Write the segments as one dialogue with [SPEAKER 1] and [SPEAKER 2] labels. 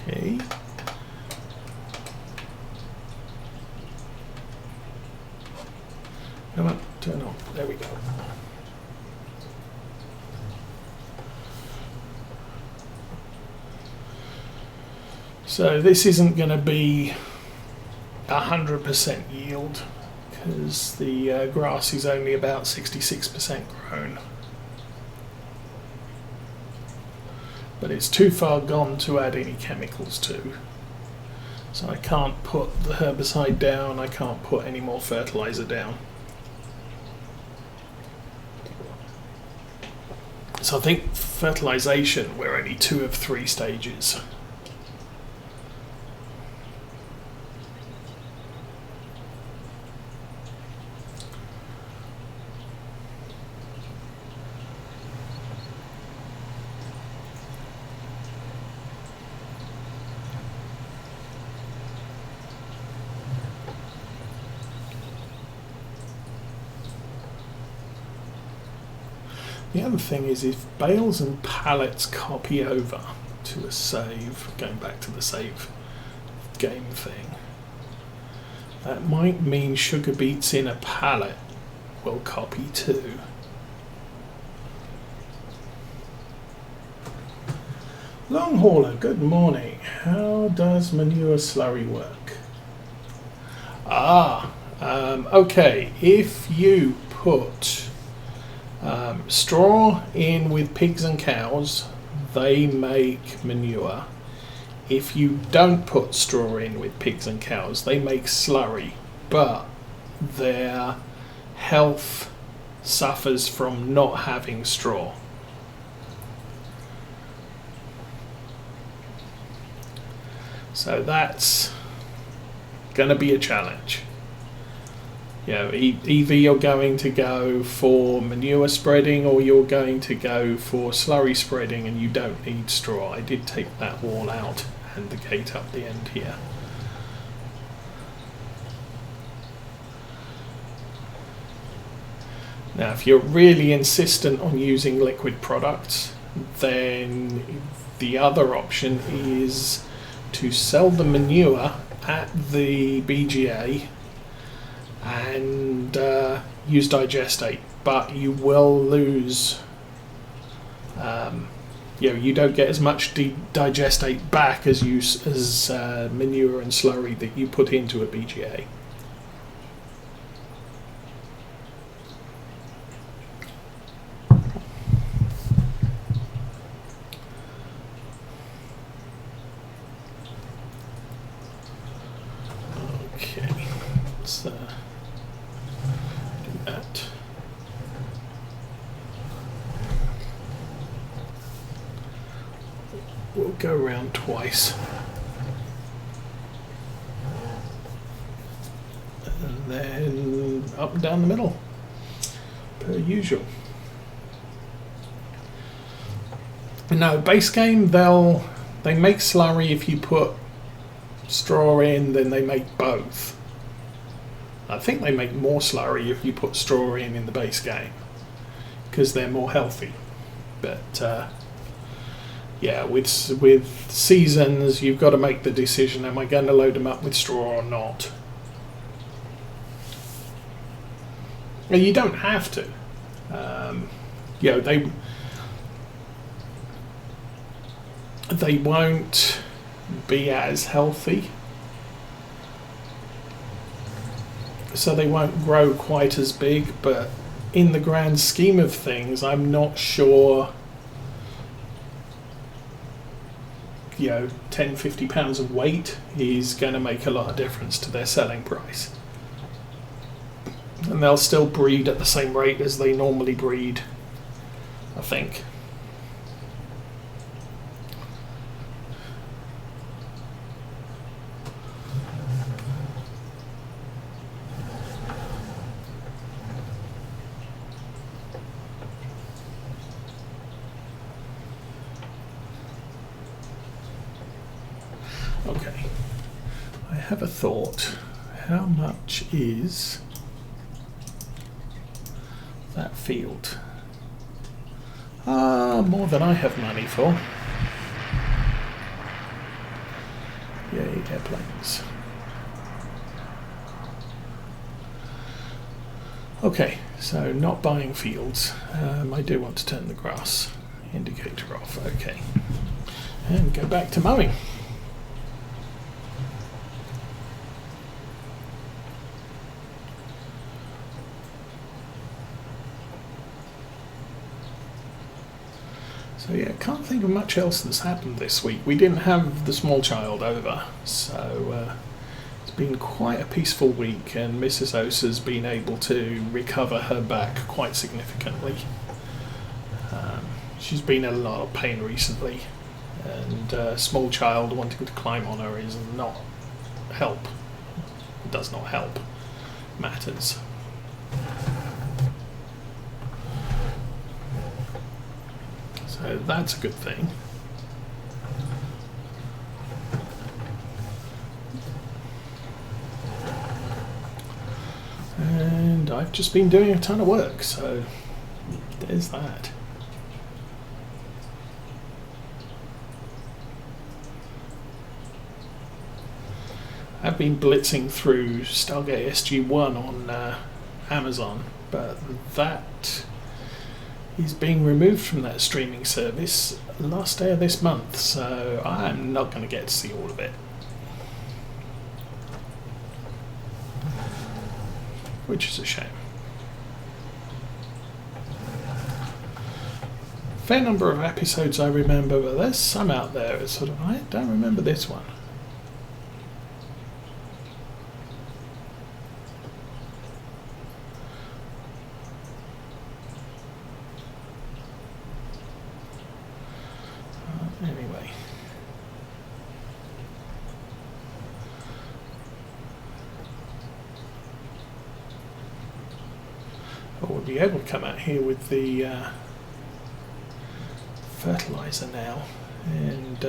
[SPEAKER 1] Okay. Come on, turn on. There we go. So this isn't going to be 100% yield because the grass is only about 66% grown. But it's too far gone to add any chemicals to. So I can't put the herbicide down, I can't put any more fertilizer down. So I think fertilization, we're only 2 of 3 stages. The other thing is if bales and pallets copy over to a save, going back to the save game thing, that might mean sugar beets in a pallet will copy too. Long hauler, good morning. How does manure slurry work? Okay, if you put straw in with pigs and cows, they make manure. If you don't put straw in with pigs and cows, they make slurry, but their health suffers from not having straw. So that's going to be a challenge. You know, either you're going to go for manure spreading or you're going to go for slurry spreading, and you don't need straw. I did take that wall out and the gate up the end here. Now, if you're really insistent on using liquid products, then the other option is to sell the manure at the BGA and use digestate, but you will lose. You don't get as much digestate back as manure and slurry that you put into a BGA. Okay, let's do that. We'll go around twice. And then up and down the middle, per usual. No, base game, they make slurry if you put straw in, then they make both. I think they make more slurry if you put straw in the base game, because they're more healthy. But yeah, with seasons, you've got to make the decision: am I going to load them up with straw or not? And you don't have to. They won't be as healthy, so they won't grow quite as big. But in the grand scheme of things, I'm not sure. 10-50 pounds of weight is going to make a lot of difference to their selling price, and they'll still breed at the same rate as they normally breed, I think. Okay, I have a thought. How much is that field? More than I have money for. airplanes. Okay, so not buying fields. I do want to turn the grass indicator off. Okay, and go back to mowing. So yeah, can't think of much else that's happened this week. We didn't have the small child over, so it's been quite a peaceful week, and Mrs. Osa's been able to recover her back quite significantly. She's been in a lot of pain recently, and small child wanting to climb on her is not help. It does not help matters. So that's a good thing. And I've just been doing a ton of work, so there's that. I've been blitzing through Stargate SG-1 on Amazon, but that is being removed from that streaming service last day of this month, so I'm not going to get to see all of it. Which is a shame. Fair number of episodes I remember, but there's some out there it's sort of, I don't remember this one. Anyway. But we'll be able to come out here with the fertilizer now and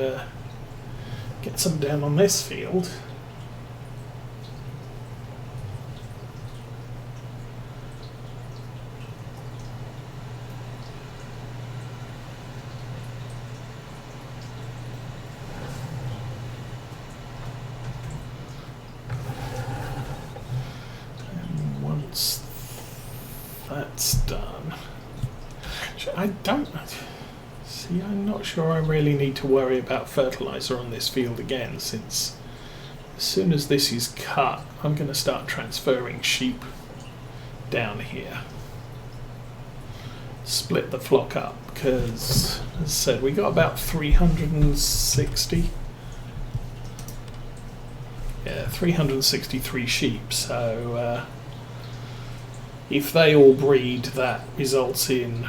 [SPEAKER 1] get some down on this field. That's done. I don't see. I'm not sure I really need to worry about fertilizer on this field again, since as soon as this is cut, I'm going to start transferring sheep down here. Split the flock up because, as I said, we got about 360. Yeah, 363 sheep. So. If they all breed, that results in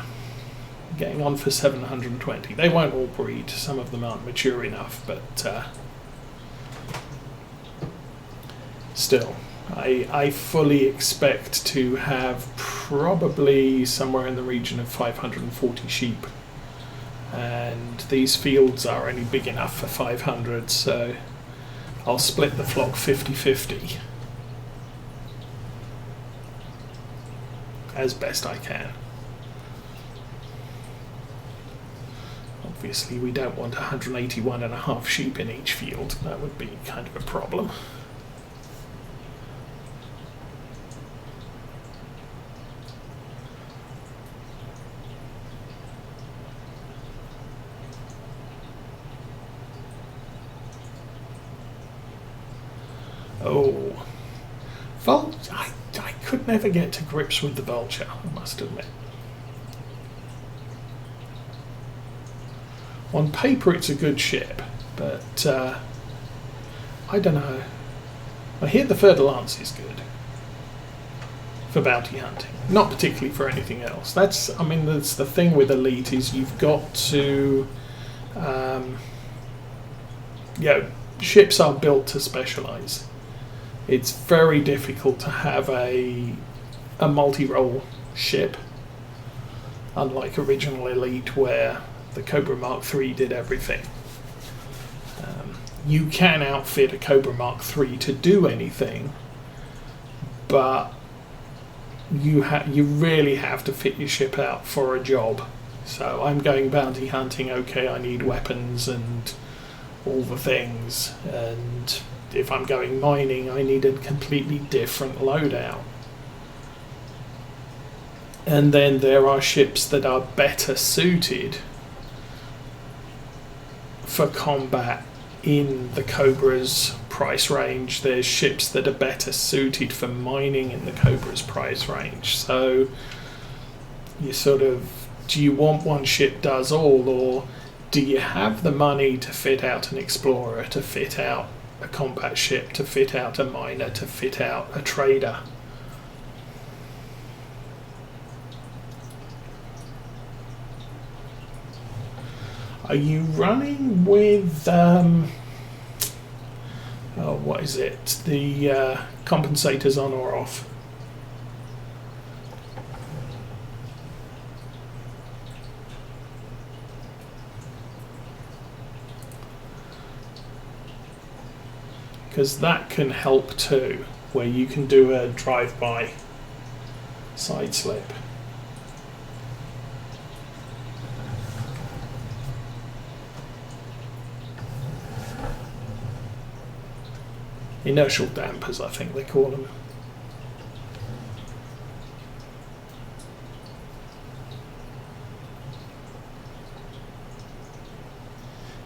[SPEAKER 1] getting on for 720. They won't all breed, some of them aren't mature enough, but still, I fully expect to have probably somewhere in the region of 540 sheep. And these fields are only big enough for 500, so I'll split the flock 50-50. As best I can. Obviously we don't want 181.5 sheep in each field. That would be kind of a problem. Oh, I could never get to grips with the Vulture, I must admit. On paper it's a good ship, but I don't know. I hear the Fer-de-Lance is good for bounty hunting, not particularly for anything else. That's the thing with Elite is you've got to, ships are built to specialise. It's very difficult to have a multi-role ship, unlike original Elite where the Cobra Mark III did everything. You can outfit a Cobra Mark III to do anything, but you really have to fit your ship out for a job. So I'm going bounty hunting, okay, I need weapons and all the things, and if I'm going mining I need a completely different loadout. And then there are ships that are better suited for combat in the Cobra's price range. There's ships that are better suited for mining in the Cobra's price range. So you sort of, do you want one ship does all, or do you have the money to fit out an explorer, to fit out a combat ship, to fit out a miner, to fit out a trader? Are you running with what is it? The compensators on or off? Because that can help too, where you can do a drive-by side slip. Inertial dampers, I think they call them.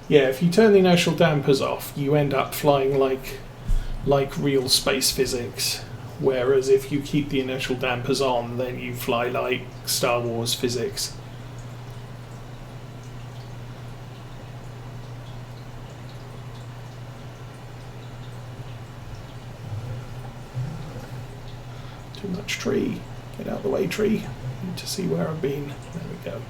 [SPEAKER 1] Yeah, if you turn the inertial dampers off, you end up flying like real space physics. Whereas if you keep the inertial dampers on, then you fly like Star Wars physics. Too much tree. Get out of the way, tree. Need to see where I've been. There we go.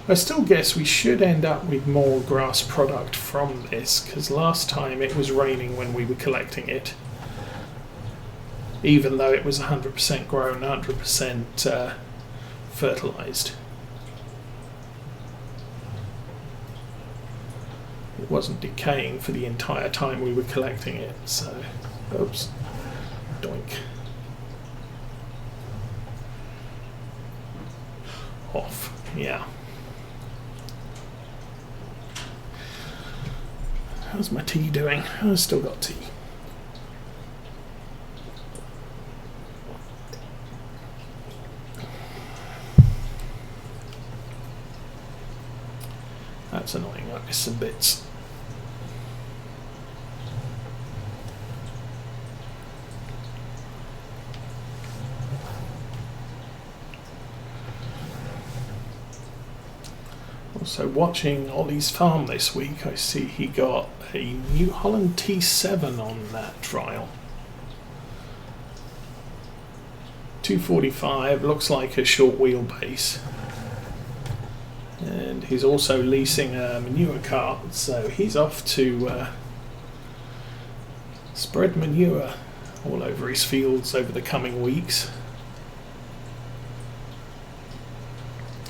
[SPEAKER 1] I still guess we should end up with more grass product from this, because last time it was raining when we were collecting it. Even though it was 100% grown, 100% fertilised. It wasn't decaying for the entire time we were collecting it, so... Oops. Doink. Off. Yeah. How's my tea doing? I've still got tea. That's annoying, I missed some bits. Also watching Ollie's farm this week, I see he got a New Holland T7 on that trial. 245, looks like a short wheelbase. And he's also leasing a manure cart, so he's off to spread manure all over his fields over the coming weeks.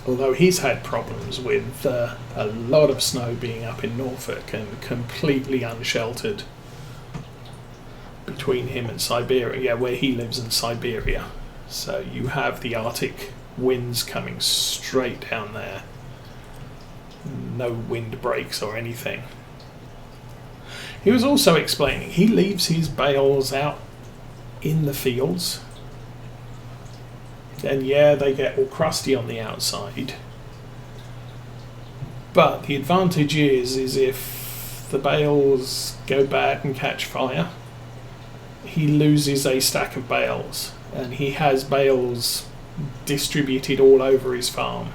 [SPEAKER 1] Although he's had problems with a lot of snow being up in Norfolk and completely unsheltered between him and Siberia, where he lives in Siberia. So you have the Arctic winds coming straight down there. No wind breaks or anything. He was also explaining he leaves his bales out in the fields. And yeah, they get all crusty on the outside. But the advantage is if the bales go bad and catch fire, he loses a stack of bales. And he has bales distributed all over his farm.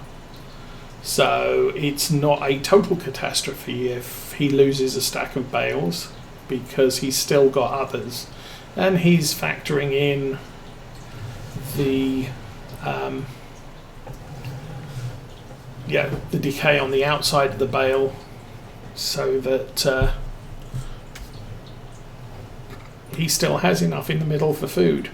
[SPEAKER 1] So it's not a total catastrophe if he loses a stack of bales, because he's still got others. And he's factoring in the the decay on the outside of the bale, so that he still has enough in the middle for food.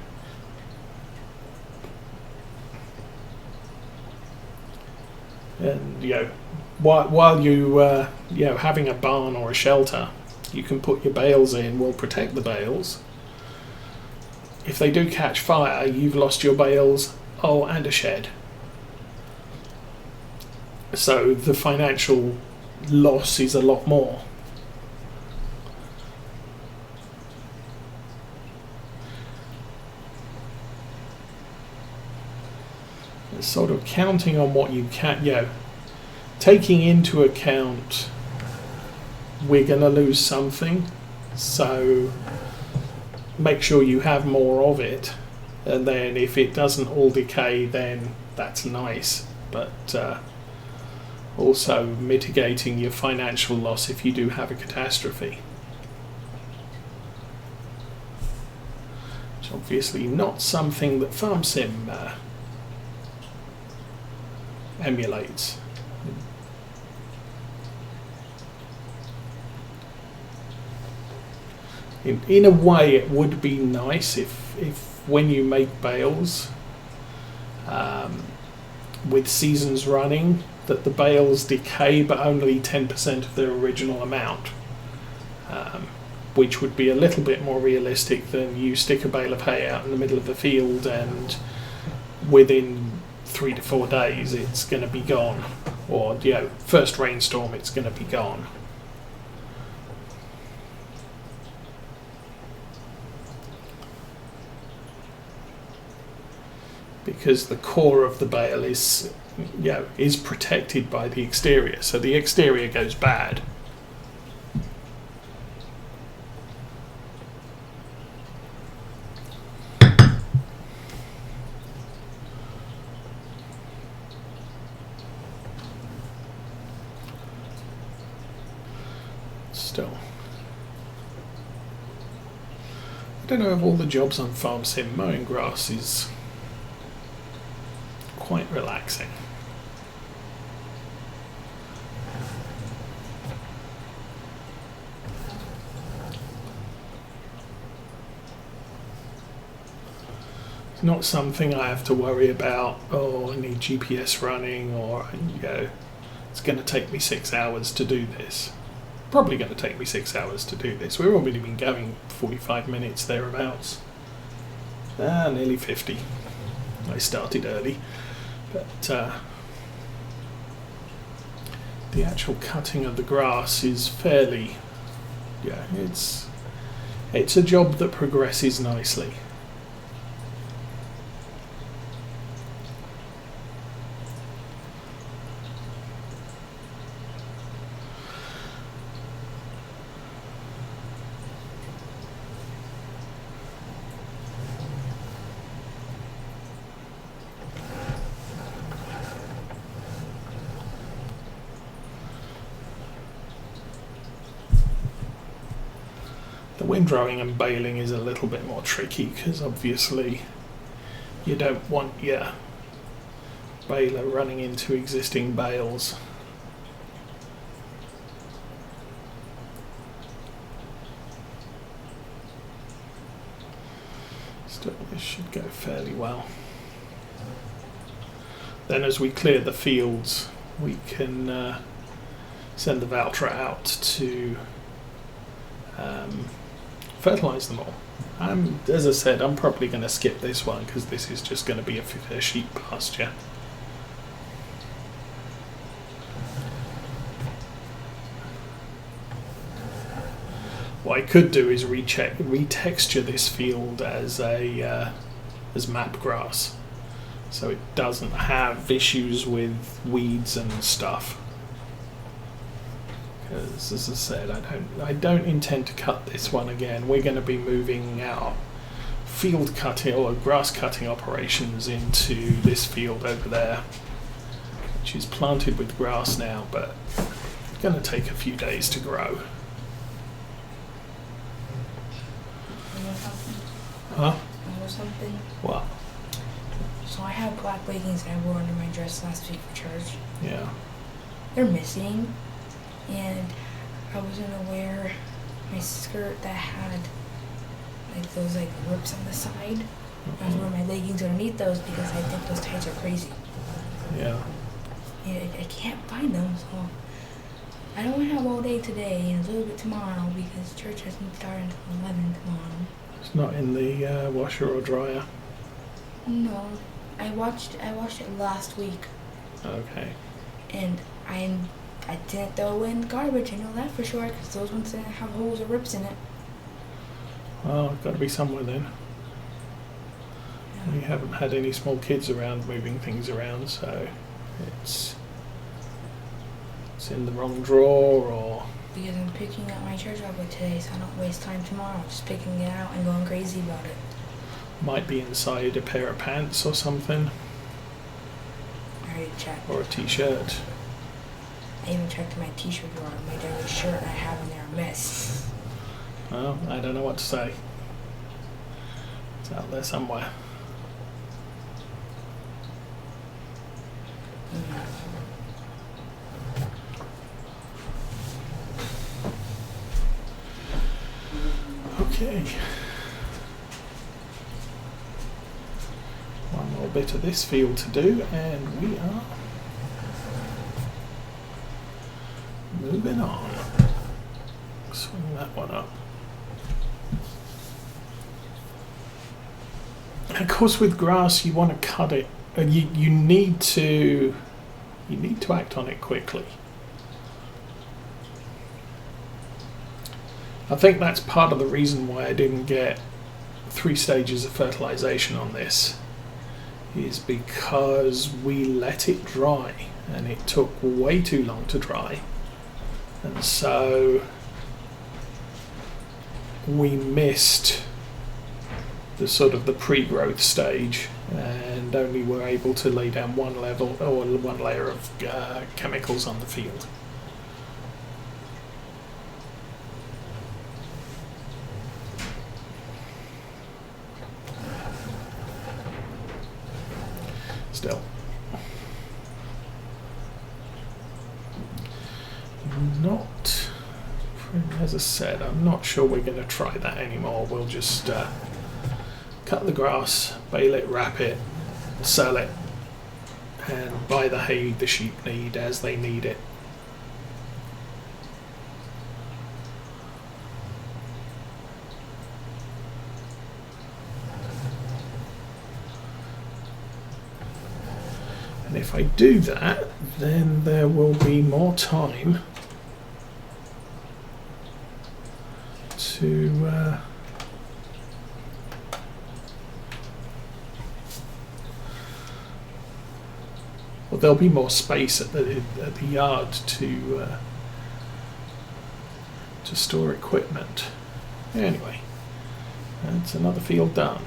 [SPEAKER 1] And while you having a barn or a shelter, you can put your bales in, will protect the bales. If they do catch fire, you've lost your bales, and a shed. So the financial loss is a lot more. It's sort of counting on what you can, taking into account we're going to lose something, so make sure you have more of it, and then if it doesn't all decay, then that's nice, but also mitigating your financial loss if you do have a catastrophe. It's obviously not something that FarmSim emulates. In a way, it would be nice if when you make bales with seasons running, that the bales decay but only 10% of their original amount, which would be a little bit more realistic than you stick a bale of hay out in the middle of the field and within 3 to 4 days it's going to be gone, or first rainstorm it's going to be gone. Because the core of the bale is protected by the exterior, so the exterior goes bad. Still, I don't know if all the jobs on FarmSim mowing grass is quite relaxing. It's not something I have to worry about, oh, I need GPS running, or it's going to take me 6 hours to do this. Probably going to take me 6 hours to do this. We've already been going 45 minutes thereabouts. Nearly 50. I started early. But the actual cutting of the grass is fairly, it's a job that progresses nicely. Windrowing and baling is a little bit more tricky because obviously you don't want your baler running into existing bales. Still, this should go fairly well. Then as we clear the fields, we can send the Valtra out to fertilise them all. As I said, I'm probably going to skip this one because this is just going to be a sheep pasture. What I could do is retexture this field as map grass, so it doesn't have issues with weeds and stuff. Because, as I said, I don't intend to cut this one again. We're going to be moving our field cutting or grass cutting operations into this field over there, which is planted with grass now, but it's going to take a few days to grow. Huh?
[SPEAKER 2] Something.
[SPEAKER 1] What?
[SPEAKER 2] So I have black leggings that I wore under my dress last week for church.
[SPEAKER 1] Yeah.
[SPEAKER 2] They're missing. And I wasn't aware my skirt that had like those rips on the side. I was wearing my leggings underneath those because I think those tights are crazy.
[SPEAKER 1] Yeah.
[SPEAKER 2] And I can't find them, so I don't have all day today and a little bit tomorrow because church doesn't start until 11 tomorrow.
[SPEAKER 1] It's not in the washer or dryer.
[SPEAKER 2] No, I washed it last week.
[SPEAKER 1] Okay.
[SPEAKER 2] and I didn't throw in garbage. I know that for sure because those ones didn't have holes or rips in it.
[SPEAKER 1] Well, got to be somewhere then. We haven't had any small kids around moving things around, so it's in the wrong drawer or...
[SPEAKER 2] Because I'm picking up my church outfit today, so I don't waste time tomorrow just picking it out and going crazy about it.
[SPEAKER 1] Might be inside a pair of pants or something.
[SPEAKER 2] I already checked.
[SPEAKER 1] Or a t-shirt.
[SPEAKER 2] I even checked my t-shirt drawer. My dirty shirt I have in there a mess.
[SPEAKER 1] Well, I don't know what to say. It's out there somewhere. Okay. One more bit of this field to do, and we are moving on. Swing that one up. And of course, with grass, you want to cut it, and you need to act on it quickly. I think that's part of the reason why I didn't get 3 stages of fertilization on this, is because we let it dry and it took way too long to dry, and so we missed the sort of the pre-growth stage and only were able to lay down one layer of chemicals on the field. Still, not, as I said, I'm not sure we're going to try that anymore. We'll just cut the grass, bale it, wrap it, sell it, and buy the hay the sheep need as they need it. And if I do that, then there will be more time to well, there'll be more space at the yard to store equipment. Anyway, that's another field done.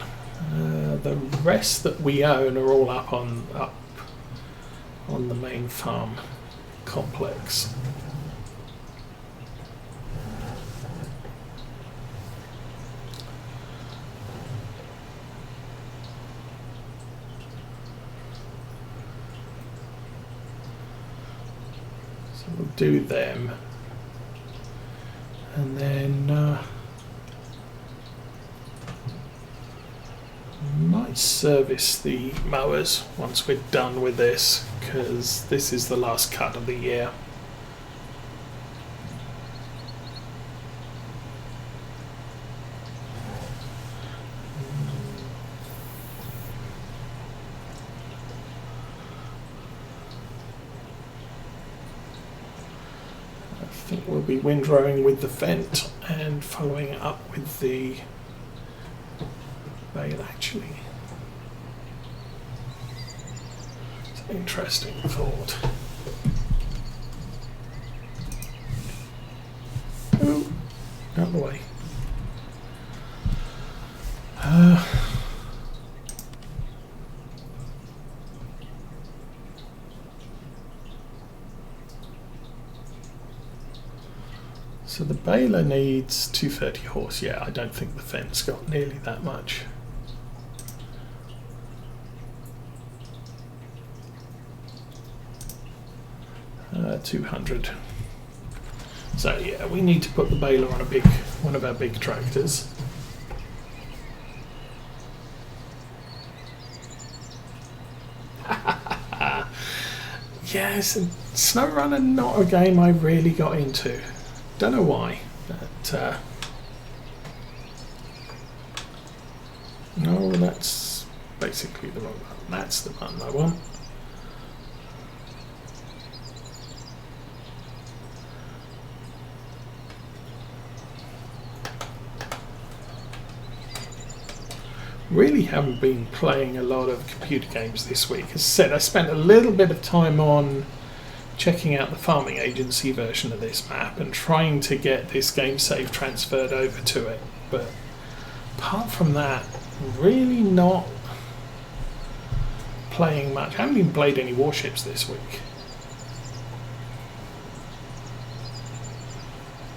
[SPEAKER 1] The rest that we own are all up on the main farm complex. So we'll do them, and then might service the mowers once we're done with this, because this is the last cut of the year. I think we'll be windrowing with the Fendt and following it up with the bale, actually. It's an interesting thought. Oh, out of the way. So the baler needs 230 horse. Yeah, I don't think the Fendt's got nearly that much. Uh, 200. So yeah, we need to put the baler on one of our big tractors. Yes, and SnowRunner, not a game I really got into. Don't know why, but no, that's basically the wrong button. That's the button I want. really haven't been playing a lot of computer games this week. As I said, I spent a little bit of time on checking out the farming agency version of this map and trying to get this game save transferred over to it. But apart from that, really not playing much. I haven't even played any warships this week.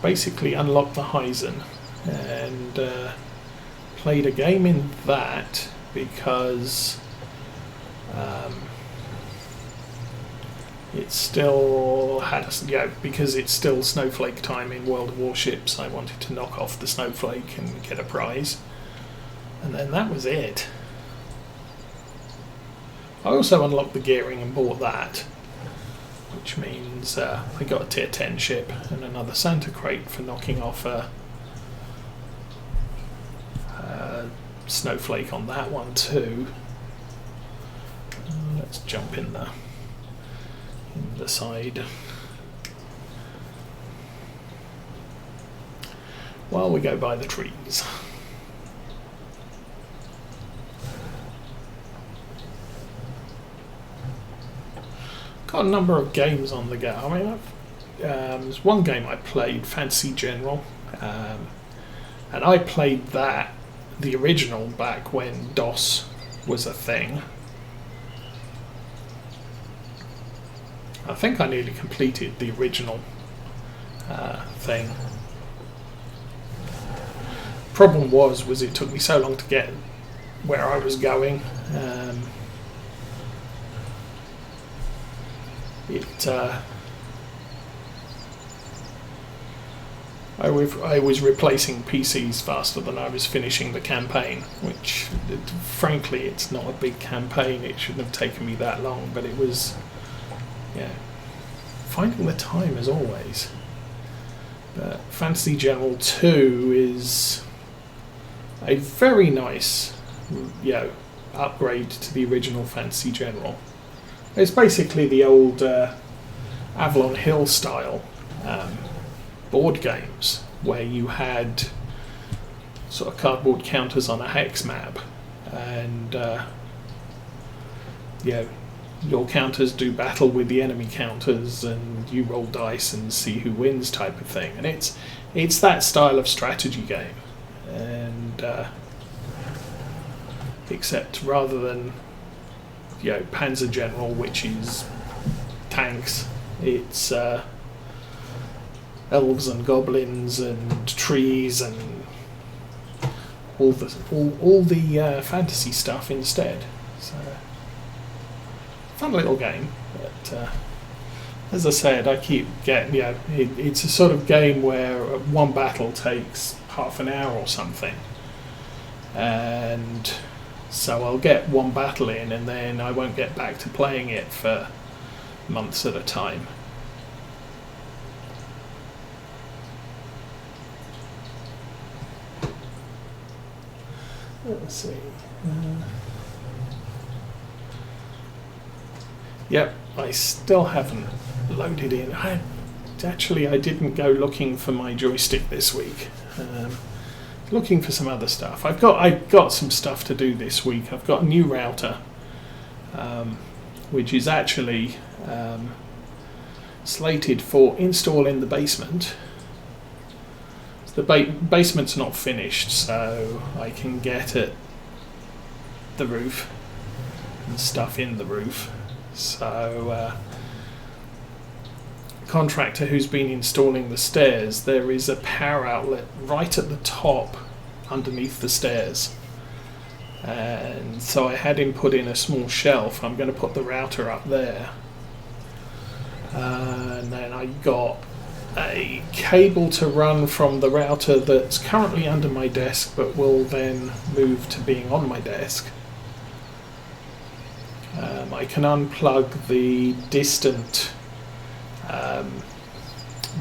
[SPEAKER 1] Basically unlocked the Heisen and played a game in that because it still has, because it's still Snowflake time in World of Warships. I wanted to knock off the Snowflake and get a prize, and then that was it. I also unlocked the gearing and bought that, which means I got a tier 10 ship and another Santa crate for knocking off a Snowflake on that one too. Let's jump in the side while we go by the trees. Got a number of games on the go. I mean, there's one game I played, Fantasy General, and I played that, the original, back when DOS was a thing. I think I nearly completed the original thing. Problem was it took me so long to get where I was going. I was replacing PCs faster than I was finishing the campaign, which, frankly, it's not a big campaign. It shouldn't have taken me that long, but it was, finding the time as always. But Fantasy General 2 is a very nice, upgrade to the original Fantasy General. It's basically the old Avalon Hill style board games where you had sort of cardboard counters on a hex map, and your counters do battle with the enemy counters, and you roll dice and see who wins, type of thing. And it's that style of strategy game, and except rather than Panzer General, which is tanks, it's elves and goblins and trees and all the fantasy stuff instead. So, fun little game, but as I said, I keep getting, it's a sort of game where one battle takes half an hour or something, and so I'll get one battle in and then I won't get back to playing it for months at a time. Let's see. Yep, I still haven't loaded in. I didn't go looking for my joystick this week. Looking for some other stuff. I've got some stuff to do this week. I've got a new router, which is actually slated for install in the basement. The basement's not finished, so I can get at the roof and stuff in the roof. So, contractor who's been installing the stairs, there is a power outlet right at the top underneath the stairs, and so I had him put in a small shelf. I'm going to put the router up there, and then I got a cable to run from the router that's currently under my desk but will then move to being on my desk. I can unplug the distant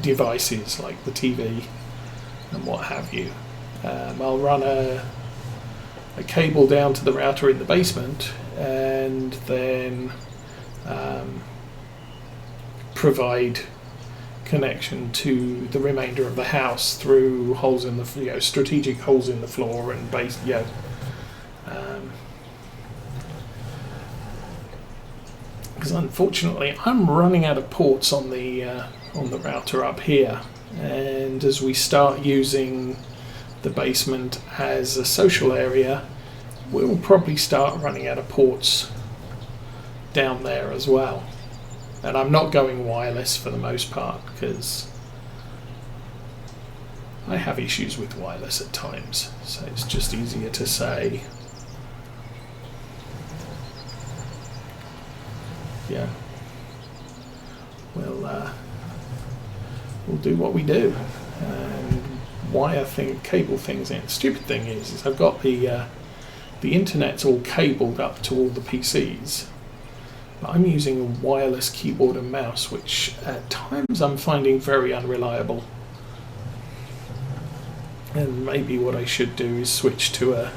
[SPEAKER 1] devices like the TV and what have you. I'll run a cable down to the router in the basement and then provide connection to the remainder of the house through holes in the strategic holes in the floor and base because unfortunately I'm running out of ports on the router up here, and as we start using the basement as a social area, we'll probably start running out of ports down there as well. And I'm not going wireless for the most part because I have issues with wireless at times, so it's just easier to say, yeah, we'll do what we do and wire cable things in. Stupid thing is I've got the internet's all cabled up to all the PCs. But I'm using a wireless keyboard and mouse, which at times I'm finding very unreliable. And maybe what I should do is switch to